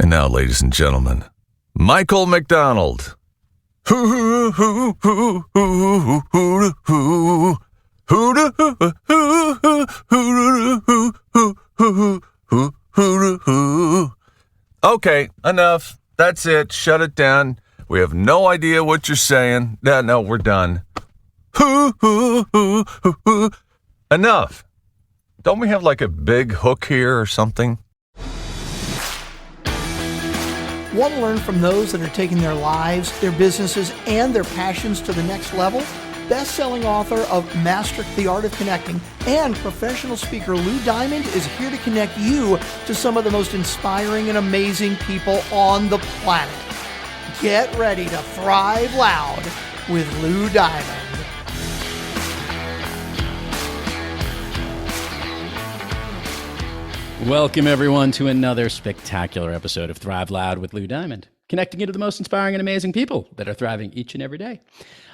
And now, ladies and gentlemen, Michael McDonald. Okay, enough. That's it. Shut it down. We have no idea what you're saying. No, we're done. Enough. Don't we have like a big hook here or something? Want to learn from those that are taking their lives, their businesses, and their passions to the next level? Best-selling author of Master the Art of Connecting and professional speaker Lou Diamond is here to connect you to some of the most inspiring and amazing people on the planet. Get ready to thrive loud with Lou Diamond. Welcome, everyone, to another spectacular episode of Thrive Loud with Lou Diamond, connecting you to the most inspiring and amazing people that are thriving each and every day.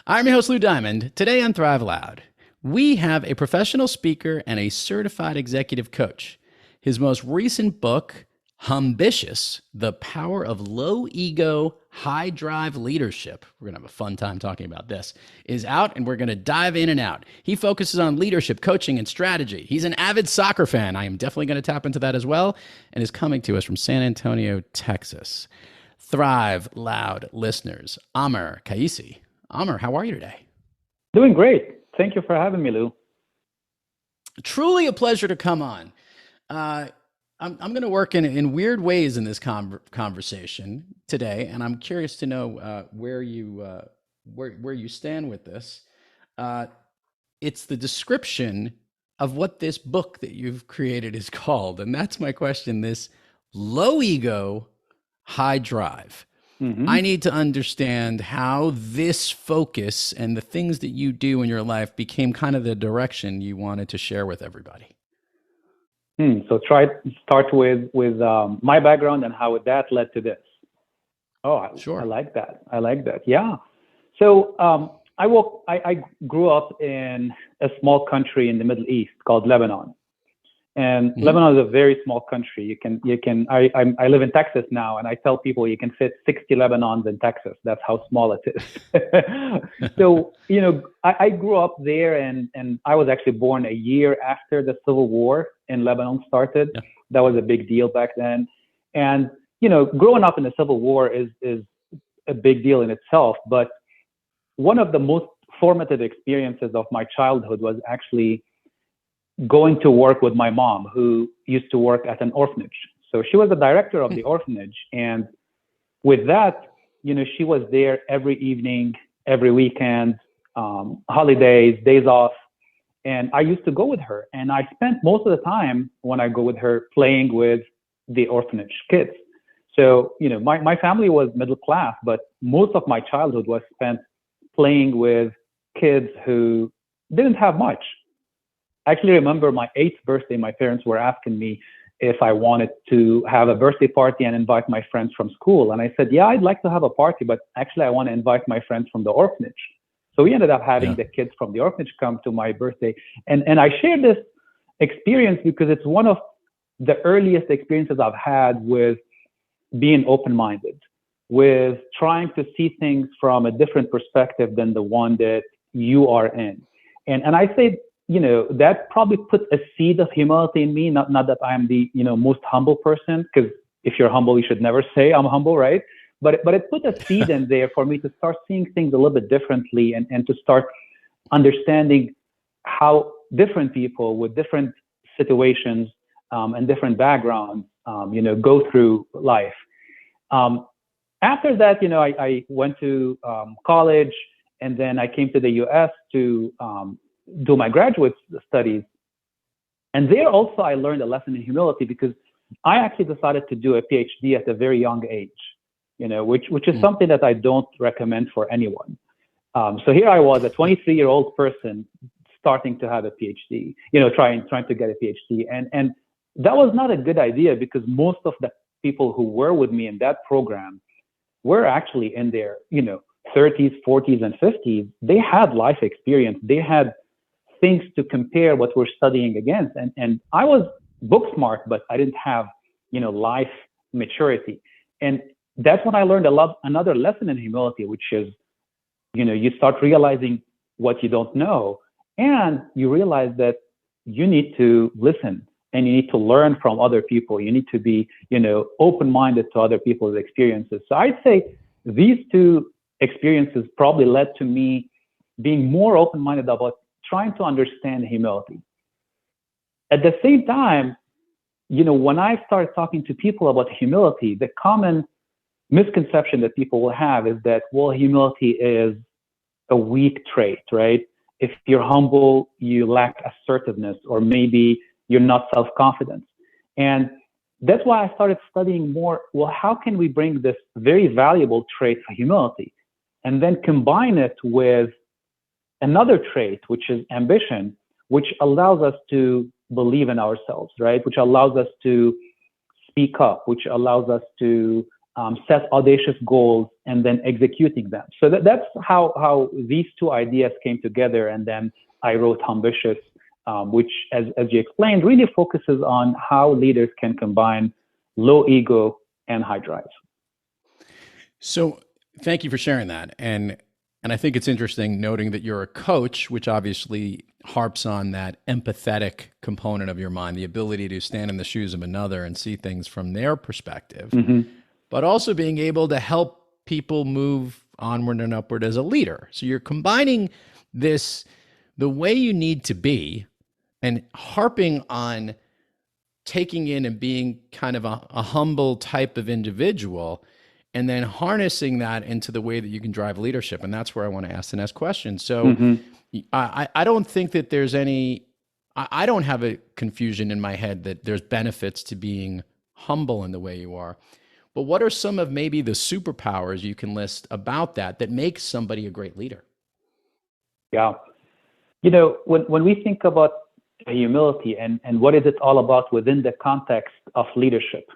I'm your host, Lou Diamond. Today on Thrive Loud, we have a professional speaker and a certified executive coach. His most recent book, Humbitious, The Power of Low Ego, High Drive Leadership, we're going to have a fun time talking about this, is out, and we're going to dive in and out. He focuses on leadership, coaching, and strategy. He's an avid soccer fan. I am definitely going to tap into that as well, and is coming to us from San Antonio, Texas. Thrive Loud listeners, Amer Kaissi. Amer, how are you today? Doing great. Thank you for having me, Lou. Truly a pleasure to come on. I'm going to work in weird ways in this conversation today, and I'm curious to know where you stand with this. It's the description of what this book that you've created is called, and that's my question. This low ego, high drive. Mm-hmm. I need to understand how this focus and the things that you do in your life became kind of the direction you wanted to share with everybody. So start with my background and how that led to this. Sure. I like that. Yeah. So I grew up in a small country in the Middle East called Lebanon, and Lebanon is a very small country. I live in Texas now, and I tell people you can fit 60 Lebanons in Texas. That's how small it is. So I grew up there, and I was actually born a year after the Civil War in Lebanon started. Yeah. That was a big deal back then. And, growing up in the Civil War is a big deal in itself. But one of the most formative experiences of my childhood was actually going to work with my mom, who used to work at an orphanage. So she was the director of the orphanage. And with that, she was there every evening, every weekend, holidays, days off. And I used to go with her, and I spent most of the time when I go with her playing with the orphanage kids. So, my family was middle class, but most of my childhood was spent playing with kids who didn't have much. I actually remember my 8th birthday, my parents were asking me if I wanted to have a birthday party and invite my friends from school. And I said, yeah, I'd like to have a party, but actually I want to invite my friends from the orphanage. So we ended up having the kids from the orphanage come to my birthday. And I share this experience because it's one of the earliest experiences I've had with being open-minded, with trying to see things from a different perspective than the one that you are in. And I say, that probably put a seed of humility in me, not that I'm the, most humble person, because if you're humble, you should never say I'm humble, right? But it put a seed in there for me to start seeing things a little bit differently and to start understanding how different people with different situations and different backgrounds, go through life. After that, I went to college, and then I came to the U.S. to do my graduate studies. And there also I learned a lesson in humility, because I actually decided to do a PhD at a very young age. Which is something that I don't recommend for anyone. So here I was, a 23-year-old person starting to have a PhD, trying to get a PhD. And that was not a good idea, because most of the people who were with me in that program were actually in their, 30s, 40s, and 50s. They had life experience. They had things to compare what we're studying against. And I was book smart, but I didn't have, life maturity. And that's when I learned another lesson in humility, which is, you start realizing what you don't know, and you realize that you need to listen and you need to learn from other people. You need to be, open-minded to other people's experiences. So I'd say these two experiences probably led to me being more open-minded about trying to understand humility. At the same time, when I started talking to people about humility, the common misconception that people will have is that, well, humility is a weak trait, right? If you're humble, you lack assertiveness, or maybe you're not self-confident. And that's why I started studying more, well, how can we bring this very valuable trait for humility and then combine it with another trait, which is ambition, which allows us to believe in ourselves, right? Which allows us to speak up, which allows us to set audacious goals and then executing them. So that's how these two ideas came together. And then I wrote Humbitious, which, as you explained, really focuses on how leaders can combine low ego and high drive. So thank you for sharing that. And I think it's interesting noting that you're a coach, which obviously harps on that empathetic component of your mind, the ability to stand in the shoes of another and see things from their perspective, but also being able to help people move onward and upward as a leader. So you're combining this, the way you need to be, and harping on taking in and being kind of a humble type of individual, and then harnessing that into the way that you can drive leadership. And that's where I want to ask the next question. So I don't think that there's I don't have a confusion in my head that there's benefits to being humble in the way you are. But what are some of maybe the superpowers you can list about that makes somebody a great leader? Yeah. When we think about humility and what is it all about within the context of leadership,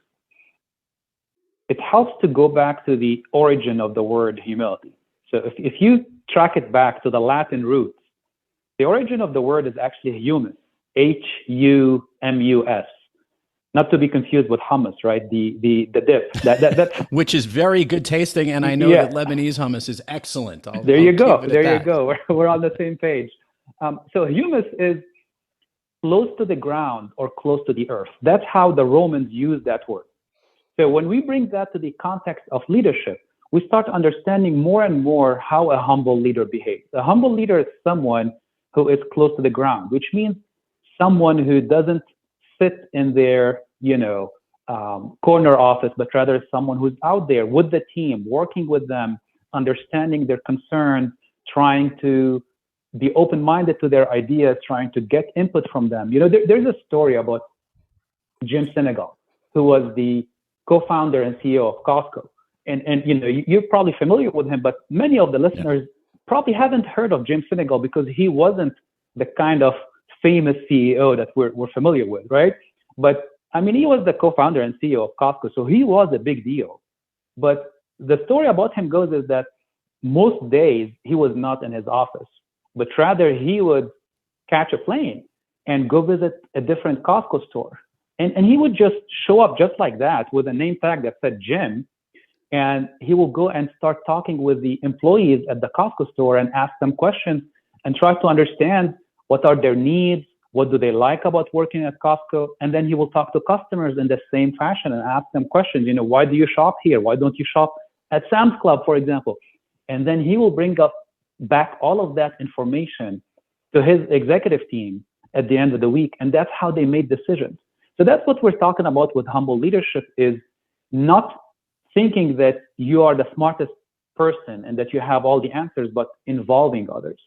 it helps to go back to the origin of the word humility. So if you track it back to the Latin roots, the origin of the word is actually humus, Humus. Not to be confused with hummus, right? The dip. That's which is very good tasting, and I know that Lebanese hummus is excellent. There you go. We're on the same page. So humus is close to the ground or close to the earth. That's how the Romans used that word. So when we bring that to the context of leadership, we start understanding more and more how a humble leader behaves. A humble leader is someone who is close to the ground, which means someone who doesn't sit in their, corner office, but rather someone who's out there with the team, working with them, understanding their concerns, trying to be open-minded to their ideas, trying to get input from them. There's a story about Jim Senegal, who was the co-founder and CEO of Costco. And you're probably familiar with him, but many of the listeners probably haven't heard of Jim Senegal because he wasn't the kind of famous CEO that we're familiar with, right? But he was the co-founder and CEO of Costco, so he was a big deal. But the story about him goes is that most days he was not in his office, but rather he would catch a plane and go visit a different Costco store. And he would just show up just like that with a name tag that said Jim, and he will go and start talking with the employees at the Costco store and ask them questions and try to understand what are their needs, what do they like about working at Costco, and then he will talk to customers in the same fashion and ask them questions. Why do you shop here? Why don't you shop at Sam's Club, for example? And then he will bring back all of that information to his executive team at the end of the week, and that's how they made decisions. So that's what we're talking about with humble leadership, is not thinking that you are the smartest person and that you have all the answers, but involving others.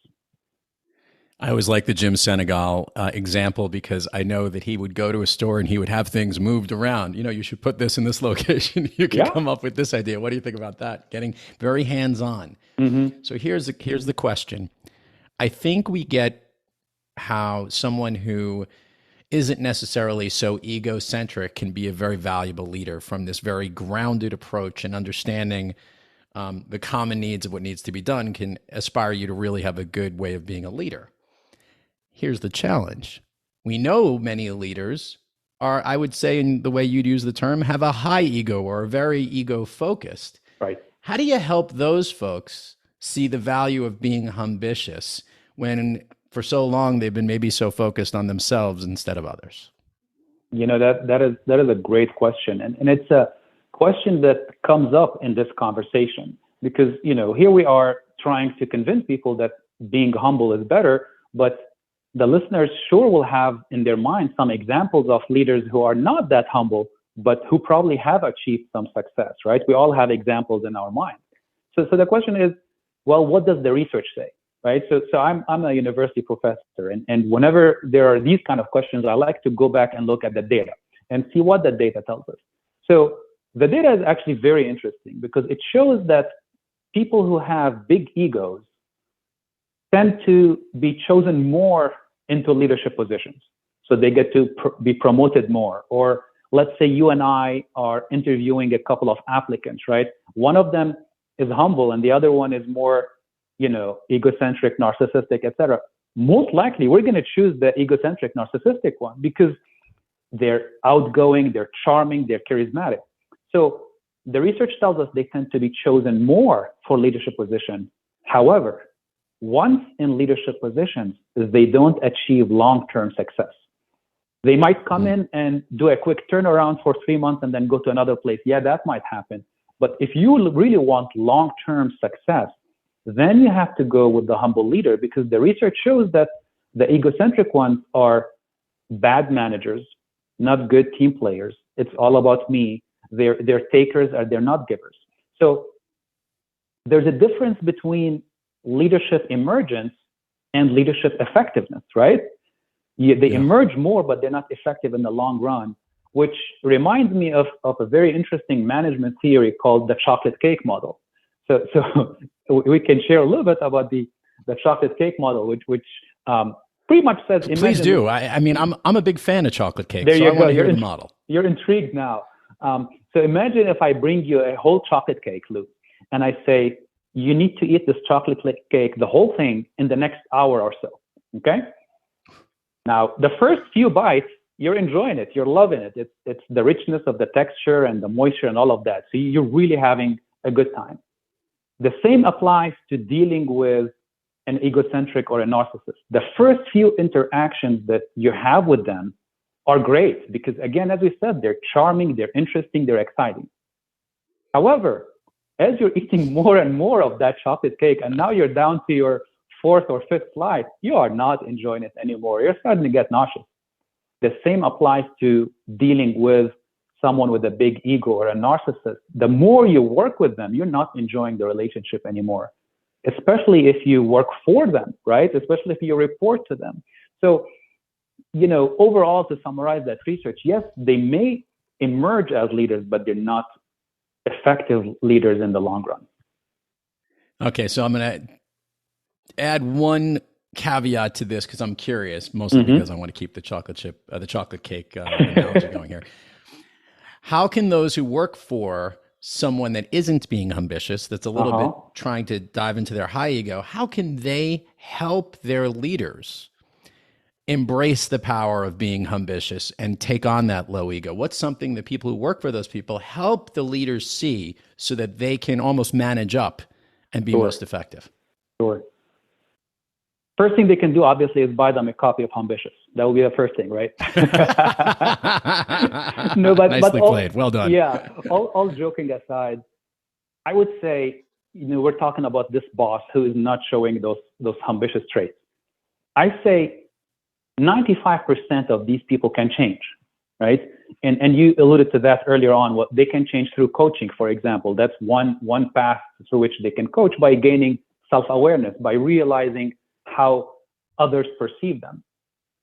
I always like the Jim Senegal example because I know that he would go to a store and he would have things moved around. You should put this in this location. You can come up with this idea. What do you think about that? Getting very hands-on. So here's the question. I think we get how someone who isn't necessarily so egocentric can be a very valuable leader from this very grounded approach, and understanding the common needs of what needs to be done can aspire you to really have a good way of being a leader. Here's the challenge. We know many leaders are, I would say, in the way you'd use the term, have a high ego or are very ego focused. Right. How do you help those folks see the value of being ambitious when for so long they've been maybe so focused on themselves instead of others? That is a great question. And it's a question that comes up in this conversation because, here we are trying to convince people that being humble is better, but the listeners sure will have in their mind some examples of leaders who are not that humble, but who probably have achieved some success, right? We all have examples in our mind. So the question is, well, what does the research say, right? So I'm a university professor, and whenever there are these kind of questions, I like to go back and look at the data and see what the data tells us. So the data is actually very interesting because it shows that people who have big egos tend to be chosen more into leadership positions. So they get to be promoted more. Or let's say you and I are interviewing a couple of applicants, right? One of them is humble and the other one is more, egocentric, narcissistic, etc. Most likely we're going to choose the egocentric, narcissistic one because they're outgoing, they're charming, they're charismatic. So the research tells us they tend to be chosen more for leadership positions. However, once in leadership positions, they don't achieve long-term success. They might come in and do a quick turnaround for 3 months and then go to another place. Yeah, that might happen. But if you really want long-term success, then you have to go with the humble leader because the research shows that the egocentric ones are bad managers, not good team players. It's all about me. They're takers or they're not givers. So there's a difference between leadership emergence and leadership effectiveness, right? They emerge more, but they're not effective in the long run, which reminds me of a very interesting management theory called the chocolate cake model. So we can share a little bit about the chocolate cake model, which pretty much says. Please do. I mean, I'm a big fan of chocolate cake, there so you I want go. to hear the model. You're intrigued now. So imagine if I bring you a whole chocolate cake, Lou, and I say, you need to eat this chocolate cake, the whole thing, in the next hour or so, okay? Now, the first few bites, you're enjoying it. You're loving it. It's the richness of the texture and the moisture and all of that. So you're really having a good time. The same applies to dealing with an egocentric or a narcissist. The first few interactions that you have with them are great because, again, as we said, they're charming, they're interesting, they're exciting. However, as you're eating more and more of that chocolate cake, and now you're down to your fourth or fifth slice, you are not enjoying it anymore. You're starting to get nauseous. The same applies to dealing with someone with a big ego or a narcissist. The more you work with them, you're not enjoying the relationship anymore, especially if you work for them, right? Especially if you report to them. So, overall, to summarize that research, yes, they may emerge as leaders, but they're not effective leaders in the long run. Okay, so I'm going to add one caveat to this because I'm curious, mostly because I want to keep the chocolate cake analogy going here. How can those who work for someone that isn't being ambitious, that's a little bit trying to dive into their high ego, how can they help their leaders embrace the power of being ambitious and take on that low ego? What's something that people who work for those people help the leaders see so that they can almost manage up and be most effective? Sure. First thing they can do, obviously, is buy them a copy of Humbitious. That will be the first thing, right? Nicely played. Well done. Yeah. All joking aside, I would say, we're talking about this boss who is not showing those ambitious traits. I say 95% of these people can change, right? And you alluded to that earlier on. What they can change through coaching, for example. That's one path through which they can coach, by gaining self-awareness, by realizing how others perceive them.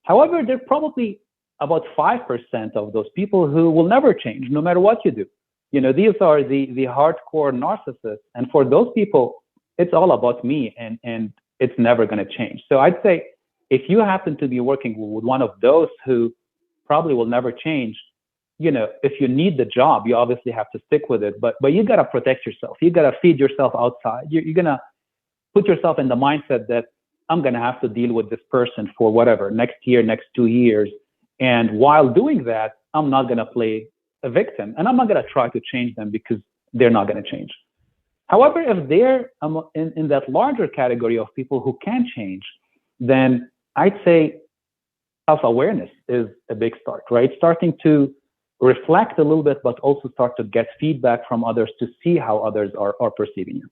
However, there are probably about 5% of those people who will never change, no matter what you do. These are the hardcore narcissists. And for those people, it's all about me and it's never going to change. So I'd say if you happen to be working with one of those who probably will never change, if you need the job, you obviously have to stick with it. But you got to protect yourself. You got to feed yourself outside. You're going to put yourself in the mindset that I'm going to have to deal with this person for whatever, next year, next 2 years. And while doing that, I'm not going to play a victim, and I'm not going to try to change them because they're not going to change. However, if they're in that larger category of people who can change, then I'd say self-awareness is a big start, right? Starting to reflect a little bit, but also start to get feedback from others to see how others are perceiving you.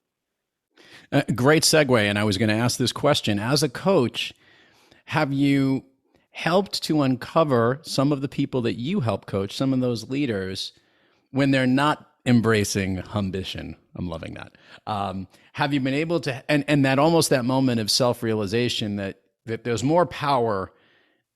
Great segue. And I was going to ask this question. As a coach, have you helped to uncover some of the people that you help coach, some of those leaders, when they're not embracing ambition? I'm loving that. Have you been able to, and that almost that moment of self-realization that there's more power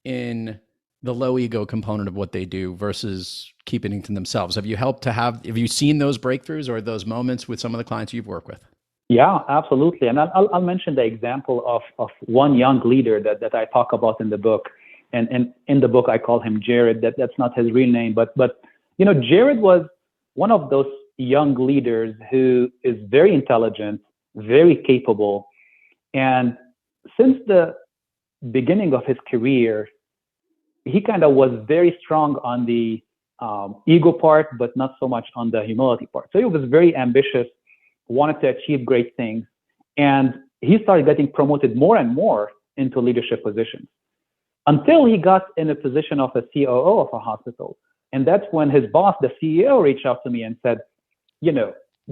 in the low ego component of what they do versus keeping it to themselves? Have you seen those breakthroughs or those moments with some of the clients you've worked with? Yeah, absolutely. And I'll mention the example of one young leader that I talk about in the book. And in the book, I call him Jared. That's not his real name, but Jared was one of those young leaders who is very intelligent, very capable. And since the beginning of his career, he kind of was very strong on the ego part, but not so much on the humility part. So he was very ambitious, wanted to achieve great things. And he started getting promoted more and more into leadership positions until he got in a position of a COO of a hospital. And that's when his boss, the CEO, reached out to me and said,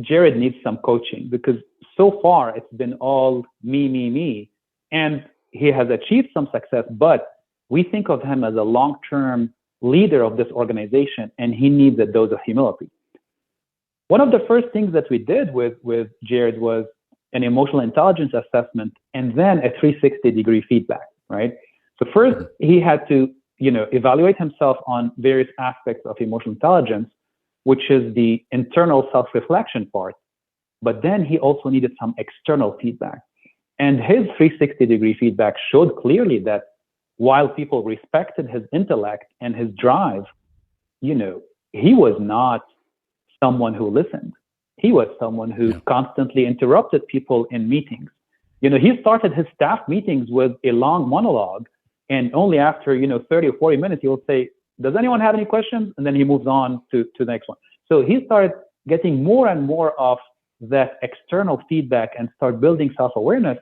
Jared needs some coaching because so far it's been all me. And he has achieved some success, but we think of him as a long-term leader of this organization, and he needs a dose of humility. One of the first things that we did with Jared was an emotional intelligence assessment and then a 360-degree feedback, right? So first, he had to, evaluate himself on various aspects of emotional intelligence, which is the internal self-reflection part. But then he also needed some external feedback. And his 360-degree feedback showed clearly that while people respected his intellect and his drive, he was not someone who listened. He was someone who constantly interrupted people in meetings. He started his staff meetings with a long monologue, and only after, 30 or 40 minutes, he will say, does anyone have any questions? And then he moves on to the next one. So he started getting more and more of that external feedback and start building self-awareness.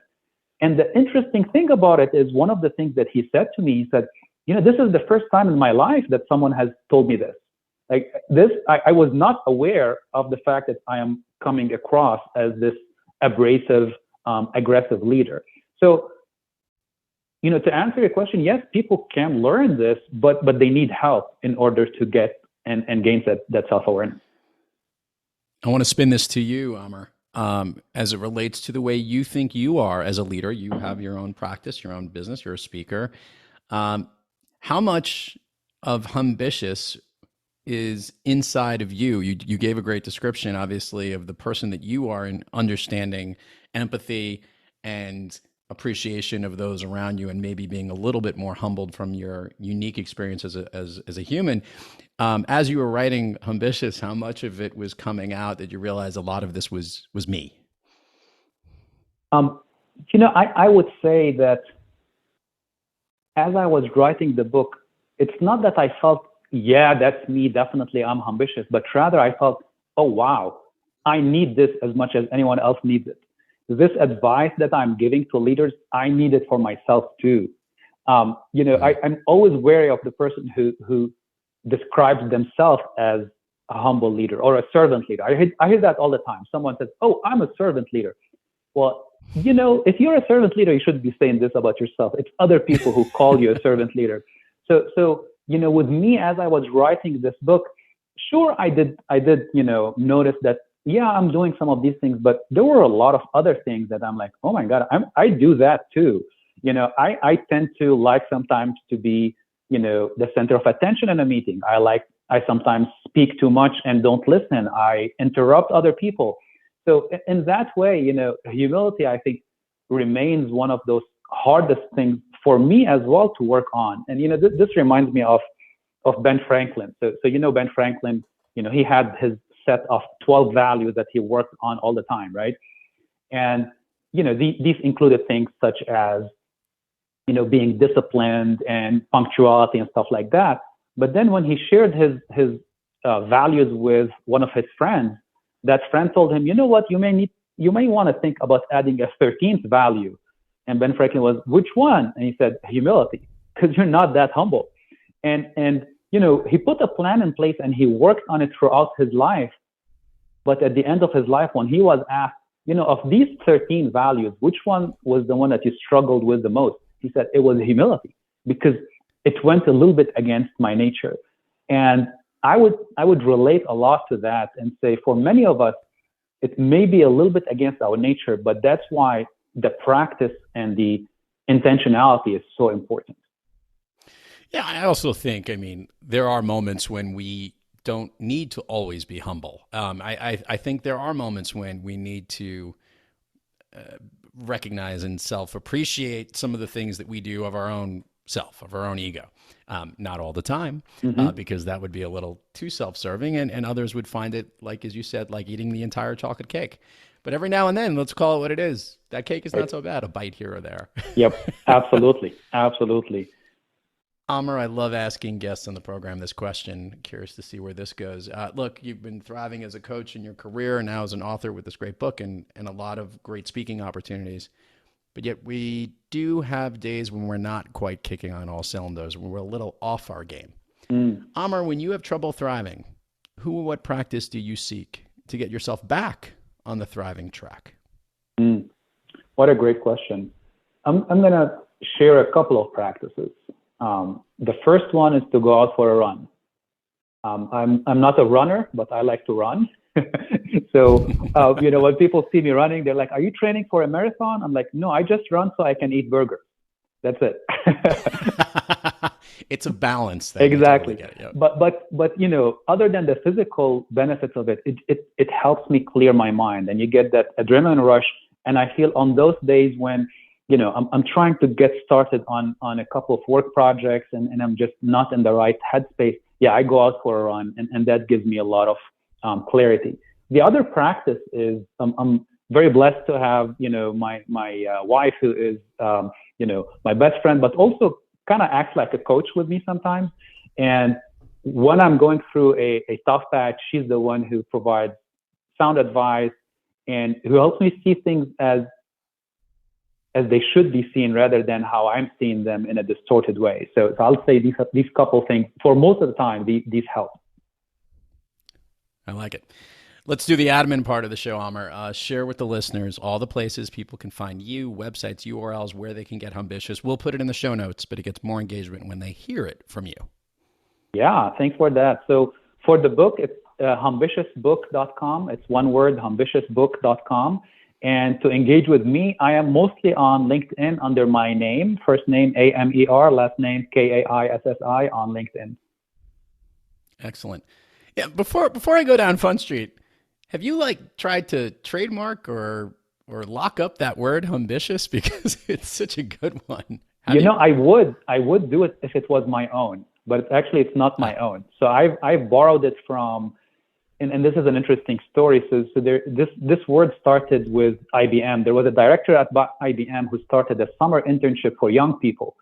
And the interesting thing about it is one of the things that he said to me, he said, this is the first time in my life that someone has told me this. Like this, I was not aware of the fact that I am coming across as this abrasive, aggressive leader. So, to answer your question, yes, people can learn this, but they need help in order to get and gain that self-awareness. I want to spin this to you, Amer. As it relates to the way you think you are as a leader. You have your own practice, your own business, you're a speaker. How much of Humbitious is inside of you? You gave a great description, obviously, of the person that you are in understanding empathy and appreciation of those around you, and maybe being a little bit more humbled from your unique experience as a human. As you were writing Humbitious, how much of it was coming out that you realized a lot of this was me? I would say that as I was writing the book, it's not that I felt, yeah, that's me, definitely I'm ambitious, but rather I felt, oh, wow, I need this as much as anyone else needs it. This advice that I'm giving to leaders, I need it for myself too. I'm always wary of the person who describes themselves as a humble leader or a servant leader. I hear that all the time. Someone says, oh, I'm a servant leader. Well, if you're a servant leader, you shouldn't be saying this about yourself. It's other people who call you a servant leader. So with me, as I was writing this book, sure, I did, notice that, yeah, I'm doing some of these things, but there were a lot of other things that I'm like, oh my God, I do that too. I tend to like sometimes to be, the center of attention in a meeting. I sometimes speak too much and don't listen. I interrupt other people. So in that way, humility, I think, remains one of those hardest things for me as well to work on. And, this reminds me of Ben Franklin. So Ben Franklin, he had his set of 12 values that he worked on all the time, right? And, these included things such as, being disciplined and punctuality and stuff like that. But then when he shared his values with one of his friends, that friend told him, you know what, you may want to think about adding a 13th value. And Ben Franklin was, which one? And he said, humility, because you're not that humble. And he put a plan in place and he worked on it throughout his life. But at the end of his life, when he was asked, of these 13 values, which one was the one that you struggled with the most? He said, it was humility, because it went a little bit against my nature. And I would relate a lot to that and say, for many of us, it may be a little bit against our nature, but that's why the practice and the intentionality is so important. Yeah, I also think, there are moments when we don't need to always be humble. I think there are moments when we need to recognize and self-appreciate some of the things that we do of our own self, of our own ego. Not all the time, because that would be a little too self-serving, and others would find it, like, as you said, like eating the entire chocolate cake. But every now and then, let's call it what it is. That cake is not so bad, a bite here or there. Yep, absolutely. Absolutely. Amer, I love asking guests on the program this question. Curious to see where this goes. Look, you've been thriving as a coach in your career and now as an author with this great book and a lot of great speaking opportunities. But yet we do have days when we're not quite kicking on all cylinders, when we're a little off our game. Amer, when you have trouble thriving, who or what practice do you seek to get yourself back on the thriving track? What a great question. I'm going to share a couple of practices. The first one is to go out for a run. I'm not a runner, but I like to run. So, when people see me running, they're like, are you training for a marathon? I'm like, no, I just run so I can eat burgers. That's it. It's a balance thing. Exactly. Totally yep. But other than the physical benefits of it helps me clear my mind, and you get that adrenaline rush. And I feel on those days when, I'm trying to get started on a couple of work projects and I'm just not in the right headspace. Yeah, I go out for a run, and that gives me a lot of clarity. The other practice is I'm very blessed to have, my wife, who is, my best friend, but also kind of acts like a coach with me sometimes. And when I'm going through a tough patch, she's the one who provides sound advice and who helps me see things as they should be seen rather than how I'm seeing them in a distorted way. So I'll say these couple things, for most of the time, these help. I like it. Let's do the admin part of the show, Amer. Share with the listeners all the places people can find you, websites, URLs, where they can get Humbitious. We'll put it in the show notes, but it gets more engagement when they hear it from you. Yeah, thanks for that. So for the book, it's humbitiousbook.com. It's one word, humbitiousbook.com. And to engage with me, I am mostly on LinkedIn under my name, first name Amer, last name Kaissi on LinkedIn. Excellent. Yeah, before I go down Fun Street, have you tried to trademark or lock up that word Humbitious, because it's such a good one? I would do it if it was my own, but it's not my own. So I've borrowed it from, and this is an interesting story. So this word started with IBM. There was a director at IBM who started a summer internship for young people,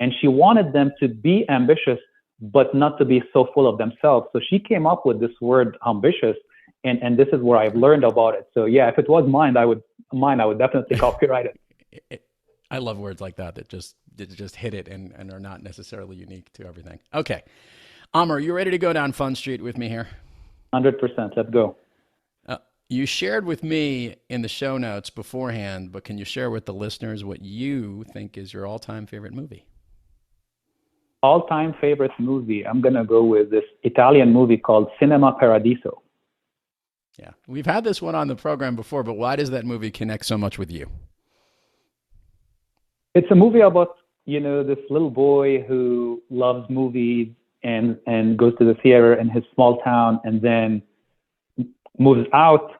and she wanted them to be ambitious, but not to be so full of themselves. So she came up with this word Humbitious, and this is where I've learned about it. So yeah, if it was mine, I would definitely copyright it. I love words like that just hit it and are not necessarily unique to everything. Okay. Amer, you ready to go down Fun Street with me here? 100%. Let's go. You shared with me in the show notes beforehand, but can you share with the listeners what you think is your all-time favorite movie? All-time favorite movie, I'm going to go with this Italian movie called Cinema Paradiso. Yeah, we've had this one on the program before, but why does that movie connect so much with you? It's a movie about, this little boy who loves movies and goes to the theater in his small town and then moves out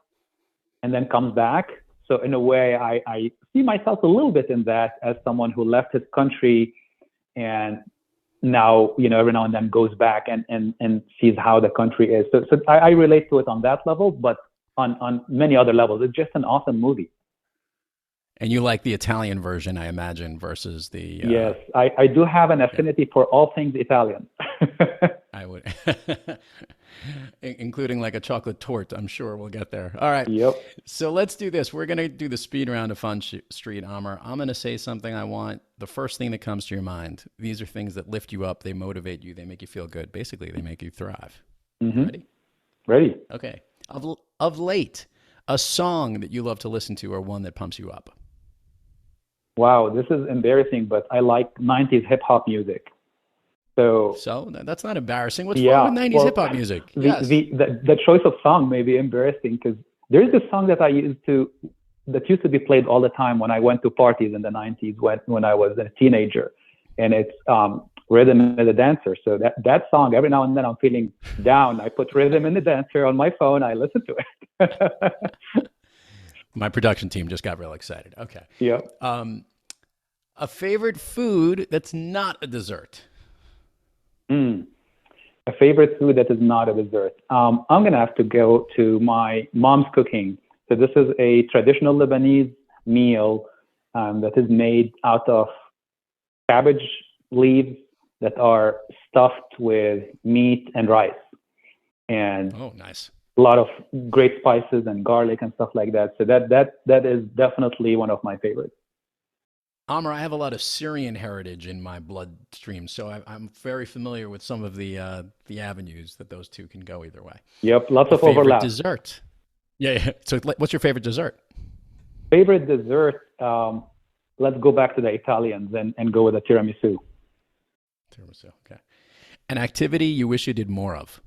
and then comes back. So in a way, I see myself a little bit in that, as someone who left his country and now, every now and then goes back and sees how the country is. So I relate to it on that level, but on many other levels. It's just an awesome movie. And you like the Italian version, I imagine, versus the... Yes, I do have an affinity for all things Italian. I would... Including like a chocolate torte. I'm sure we'll get there. All right. Yep. So let's do this. We're going to do the speed round of Fun Street, Amer. I'm going to say something I want. The first thing that comes to your mind. These are things that lift you up. They motivate you. They make you feel good. Basically, they make you thrive. Mm-hmm. Ready? Ready. Okay. Of late, a song that you love to listen to or one that pumps you up. Wow, this is embarrassing, but I like 90s hip hop music. So that's not embarrassing. What's wrong with 90s hip hop music? The choice of song may be embarrassing because there is this song that used to be played all the time when I went to parties in the 90s when I was a teenager, and it's Rhythm in the Dancer. So that song, every now and then I'm feeling down, I put Rhythm in the Dancer on my phone, I listen to it. My production team just got real excited. Okay. Yeah. A favorite food that's not a dessert. A favorite food that is not a dessert. I'm going to have to go to my mom's cooking. So this is a traditional Lebanese meal that is made out of cabbage leaves that are stuffed with meat and rice. And oh, nice. A lot of great spices and garlic and stuff like that. So that is definitely one of my favorites. Amer, I have a lot of Syrian heritage in my bloodstream, so I'm very familiar with some of the avenues that those two can go either way. Yep, lots of overlap. Dessert. Yeah. So what's your favorite dessert? Favorite dessert, let's go back to the Italians and go with a tiramisu. Tiramisu, okay. An activity you wish you did more of?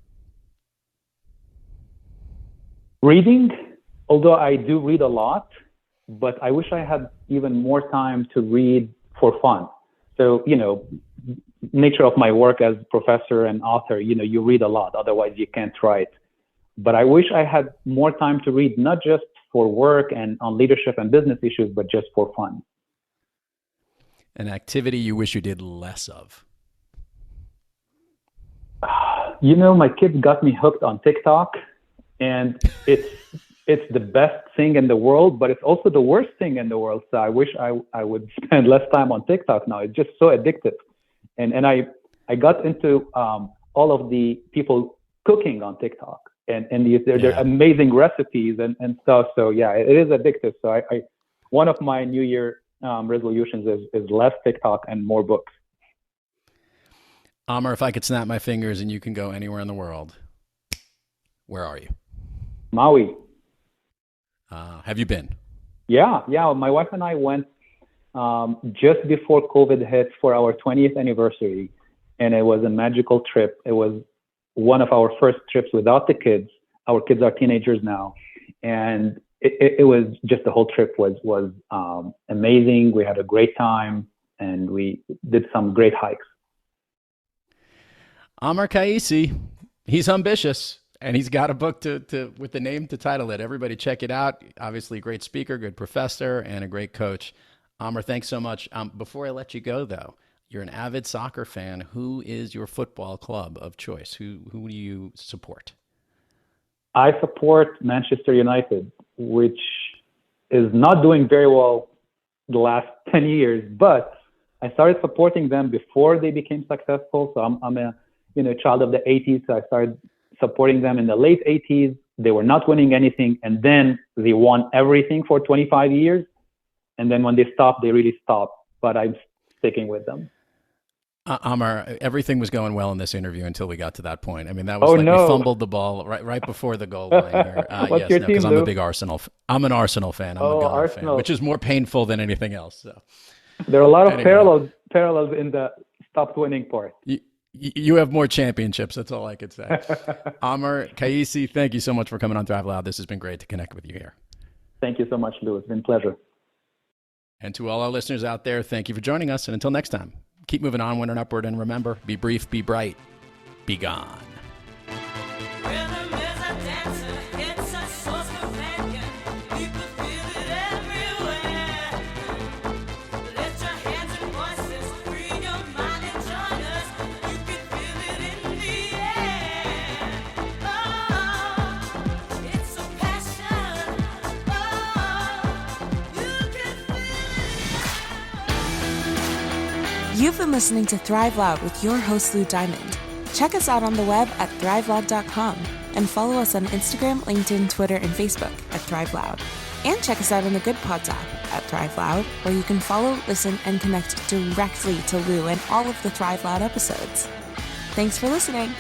Reading, although I do read a lot, but I wish I had even more time to read for fun. So, nature of my work as professor and author, you read a lot, otherwise you can't write. But I wish I had more time to read, not just for work and on leadership and business issues, but just for fun. An activity you wish you did less of? My kids got me hooked on TikTok, and it's the best thing in the world, but it's also the worst thing in the world. So I wish I would spend less time on TikTok now. It's just so addictive. And I got into all of the people cooking on TikTok, and they're amazing recipes and stuff. So yeah, it is addictive. So I one of my New Year resolutions is less TikTok and more books. Amer, if I could snap my fingers and you can go anywhere in the world, where are you? Maui. Have you been? Yeah. My wife and I went just before COVID hit for our 20th anniversary, and it was a magical trip. It was one of our first trips without the kids. Our kids are teenagers now, and it was just, the whole trip was amazing. We had a great time, and we did some great hikes. Amer Kaissi, he's Humbitious. And he's got a book to with the name to title it. Everybody check it out. Obviously, a great speaker, good professor, and a great coach. Amer, thanks so much. Before I let you go, though, you're an avid soccer fan. Who is your football club of choice? Who do you support? I support Manchester United, which is not doing very well the last 10 years, but I started supporting them before they became successful. So I'm a child of the 80s, so I started supporting them in the late 80s. They were not winning anything, and then they won everything for 25 years. And then when they stopped, they really stopped. But I'm sticking with them. Amer, everything was going well in this interview until we got to that point. I mean, that was we fumbled the ball right before the goal line here. What's your team, because I'm Lou? a big Arsenal. I'm an Arsenal fan. I'm a Gunner fan, which is more painful than anything else. So there are a lot of parallels in the stopped winning part. You have more championships. That's all I could say. Amer Kaissi, thank you so much for coming on Thrive Loud. This has been great to connect with you here. Thank you so much, Lou. It's been a pleasure. And to all our listeners out there, thank you for joining us. And until next time, keep moving onward and upward. And remember, be brief, be bright, be gone. You've been listening to Thrive Loud with your host, Lou Diamond. Check us out on the web at thriveloud.com and follow us on Instagram, LinkedIn, Twitter, and Facebook at Thrive Loud. And check us out on the Good Pods app at Thrive Loud, where you can follow, listen, and connect directly to Lou and all of the Thrive Loud episodes. Thanks for listening.